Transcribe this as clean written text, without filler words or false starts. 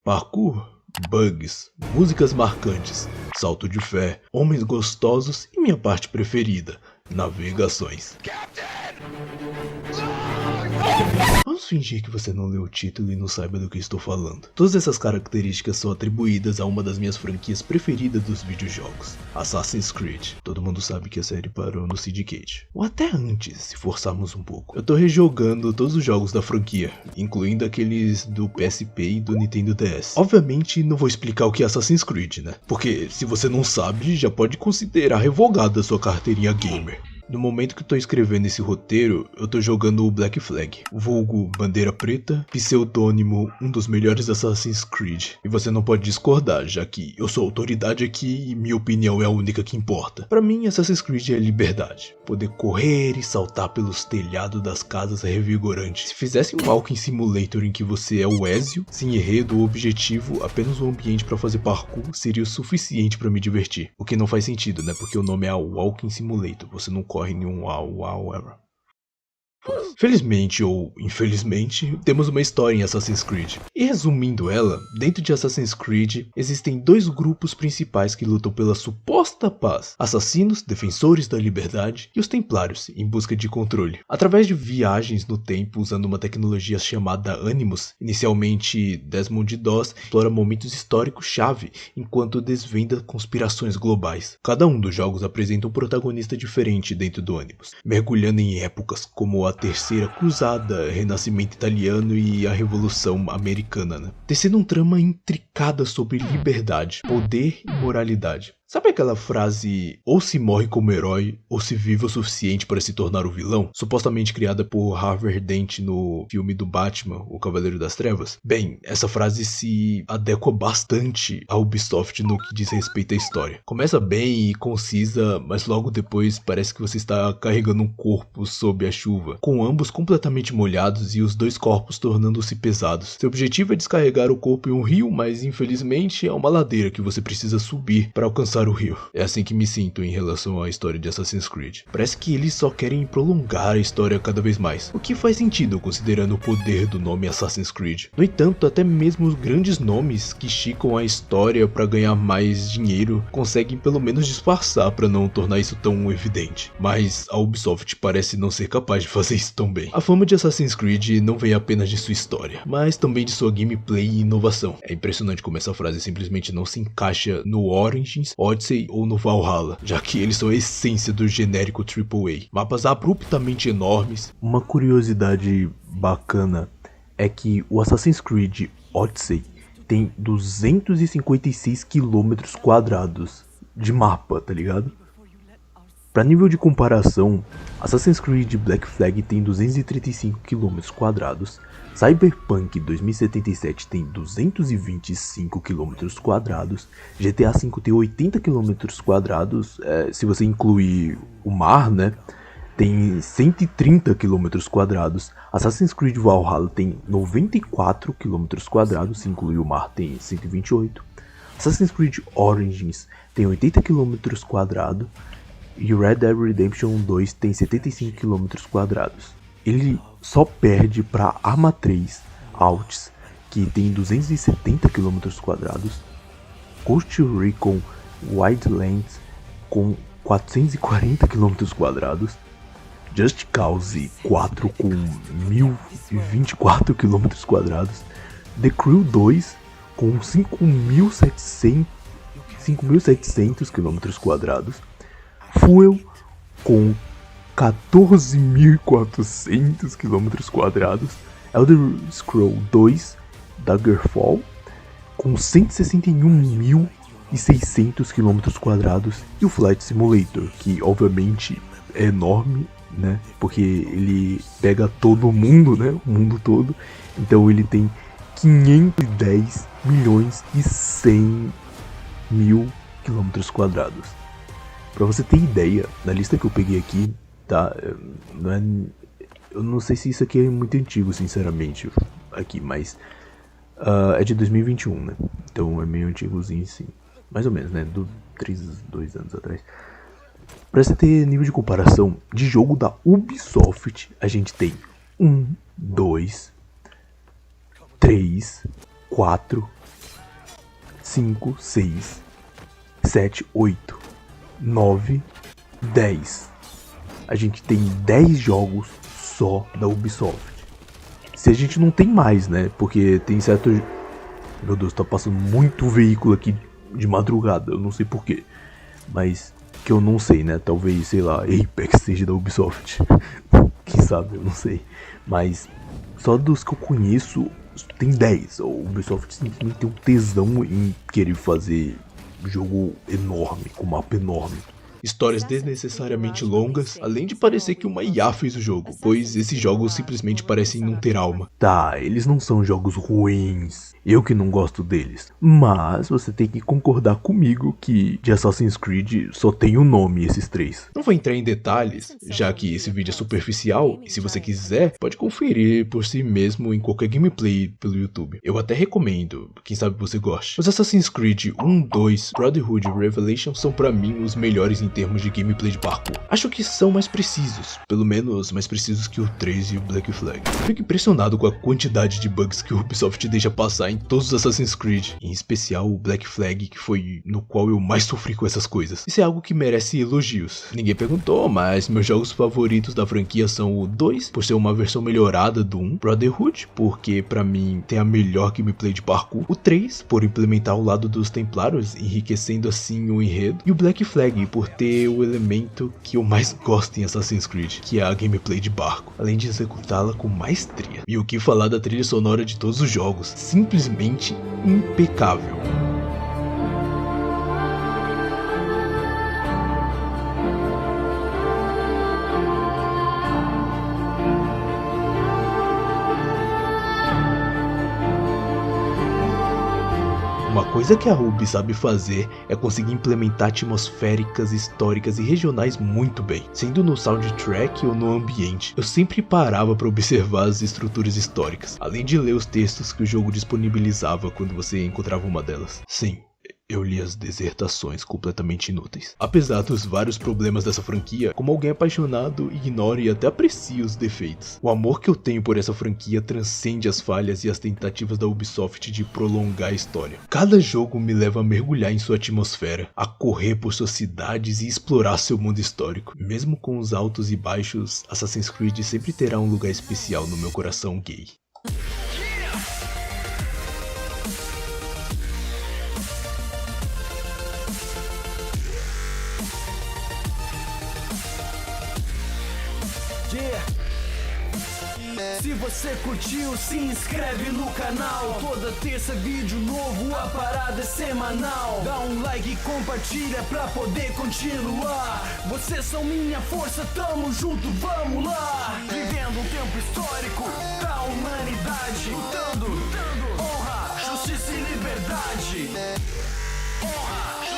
Parkour, bugs, músicas marcantes, salto de fé, homens gostosos e minha parte preferida, navegações. Vamos fingir que você não leu o título e não saiba do que estou falando. Todas essas características são atribuídas a uma das minhas franquias preferidas dos videojogos, Assassin's Creed. Todo mundo sabe que a série parou no Syndicate. Ou até antes, se forçarmos um pouco. Eu tô rejogando todos os jogos da franquia, incluindo aqueles do PSP e do Nintendo DS. Obviamente não vou explicar o que é Assassin's Creed, né? Porque se você não sabe, já pode considerar revogada a sua carteirinha gamer. No momento que eu tô escrevendo esse roteiro, eu tô jogando o Black Flag, vulgo Bandeira Preta, pseudônimo um dos melhores Assassin's Creed. E você não pode discordar, já que eu sou autoridade aqui e minha opinião é a única que importa. Pra mim, Assassin's Creed é liberdade. Poder correr e saltar pelos telhados das casas é revigorante. Se fizesse um Walking Simulator em que você é o Ezio, sem enredo ou objetivo, apenas um ambiente pra fazer parkour seria o suficiente pra me divertir. O que não faz sentido, né? Porque o nome é Walking Simulator, você não corre nenhum ever. Felizmente ou infelizmente, temos uma história em Assassin's Creed. E resumindo ela, dentro de Assassin's Creed, existem dois grupos principais que lutam pela suposta paz: assassinos, defensores da liberdade, e os templários, em busca de controle. Através de viagens no tempo usando uma tecnologia chamada Animus, inicialmente Desmond Doss explora momentos históricos-chave enquanto desvenda conspirações globais. Cada um dos jogos apresenta um protagonista diferente dentro do Animus, mergulhando em épocas como a Terceira Cruzada, Renascimento Italiano e a Revolução Americana, né? Tecendo um trama intricada sobre liberdade, poder e moralidade. Sabe aquela frase, ou se morre como herói, ou se vive o suficiente para se tornar o vilão? Supostamente criada por Harvey Dent no filme do Batman, O Cavaleiro das Trevas? Bem, essa frase se adequa bastante à Ubisoft no que diz respeito à história. Começa bem e concisa, mas logo depois parece que você está carregando um corpo sob a chuva, com ambos completamente molhados e os dois corpos tornando-se pesados. Seu objetivo é descarregar o corpo em um rio, mas infelizmente é uma ladeira que você precisa subir para alcançar o rio. É assim que me sinto em relação à história de Assassin's Creed. Parece que eles só querem prolongar a história cada vez mais, o que faz sentido considerando o poder do nome Assassin's Creed. No entanto, até mesmo os grandes nomes que esticam a história para ganhar mais dinheiro conseguem pelo menos disfarçar para não tornar isso tão evidente. Mas a Ubisoft parece não ser capaz de fazer isso tão bem. A fama de Assassin's Creed não vem apenas de sua história, mas também de sua gameplay e inovação. É impressionante como essa frase simplesmente não se encaixa no Origins, Odyssey ou no Valhalla, já que eles são a essência do genérico AAA. Mapas abruptamente enormes. Uma curiosidade bacana é que o Assassin's Creed Odyssey tem 256 km² de mapa, tá ligado? Para nível de comparação, Assassin's Creed Black Flag tem 235 km², Cyberpunk 2077 tem 225 km², GTA V tem 80 km², se você incluir o mar, né, tem 130 km², Assassin's Creed Valhalla tem 94 km², se incluir o mar tem 128, Assassin's Creed Origins tem 80 km², e Red Dead Redemption 2 tem 75 km². Ele só perde para Arma 3 Altis, que tem 270 km², Ghost Recon Wildlands com 440 km², Just Cause 4 com 1024 km², The Crew 2 com 5.700 km², Fuel com 14.400 km², Elder Scrolls 2 Daggerfall com 161.600 km² e o Flight Simulator, que obviamente é enorme, né, porque ele pega todo mundo, né, o mundo todo, então ele tem 510.100.000 km². Pra você ter ideia, na lista que eu peguei aqui, tá, eu não sei se isso aqui é muito antigo, sinceramente, aqui, mas é de 2021, né, então é meio antigozinho, sim, mais ou menos, né, 2 anos atrás. Pra você ter nível de comparação, de jogo da Ubisoft, a gente tem 1, 2, 3, 4, 5, 6, 7, 8, 9, 10. A gente tem 10 jogos só da Ubisoft. Se a gente não tem mais, né? Porque tem certo... Meu Deus, tá passando muito veículo aqui de madrugada, eu não sei porquê. Mas que eu não sei, né? Talvez, sei lá, Apex seja da Ubisoft. Quem sabe, eu não sei. Mas só dos que eu conheço, tem 10. A Ubisoft simplesmente tem um tesão em querer fazer jogo enorme, com mapa enorme. Histórias desnecessariamente longas, além de parecer que uma IA fez o jogo, pois esses jogos simplesmente parecem não ter alma. Tá, eles não são jogos ruins, eu que não gosto deles, mas você tem que concordar comigo que de Assassin's Creed só tem o nome esses 3. Não vou entrar em detalhes, já que esse vídeo é superficial, e se você quiser, pode conferir por si mesmo em qualquer gameplay pelo YouTube. Eu até recomendo, quem sabe você goste. Os Assassin's Creed 1, 2, Brotherhood e Revelation são pra mim os melhores em termos de gameplay de parkour. Acho que são mais precisos, pelo menos mais precisos que o 3 e o Black Flag. Fico impressionado com a quantidade de bugs que o Ubisoft deixa passar em todos os Assassin's Creed, em especial o Black Flag, que foi no qual eu mais sofri com essas coisas. Isso é algo que merece elogios. Ninguém perguntou, mas meus jogos favoritos da franquia são o 2, por ser uma versão melhorada do 1, Brotherhood, porque pra mim tem a melhor gameplay de parkour, o 3, por implementar o lado dos Templários, enriquecendo assim o enredo, e o Black Flag, por ter o elemento que eu mais gosto em Assassin's Creed, que é a gameplay de barco, além de executá-la com maestria. E o que falar da trilha sonora de todos os jogos, simplesmente impecável. Uma coisa que a Ubi sabe fazer é conseguir implementar atmosféricas, históricas e regionais muito bem, sendo no soundtrack ou no ambiente. Eu sempre parava para observar as estruturas históricas, além de ler os textos que o jogo disponibilizava quando você encontrava uma delas. Sim, eu li as dissertações completamente inúteis. Apesar dos vários problemas dessa franquia, como alguém apaixonado, ignoro e até aprecio os defeitos. O amor que eu tenho por essa franquia transcende as falhas e as tentativas da Ubisoft de prolongar a história. Cada jogo me leva a mergulhar em sua atmosfera, a correr por suas cidades e explorar seu mundo histórico. Mesmo com os altos e baixos, Assassin's Creed sempre terá um lugar especial no meu coração gay. Se você curtiu, se inscreve no canal. Toda terça vídeo novo, a parada é semanal. Dá um like e compartilha pra poder continuar. Vocês são minha força, tamo junto, vamos lá. Vivendo um tempo histórico da humanidade, lutando, honra, justiça e liberdade. Honra,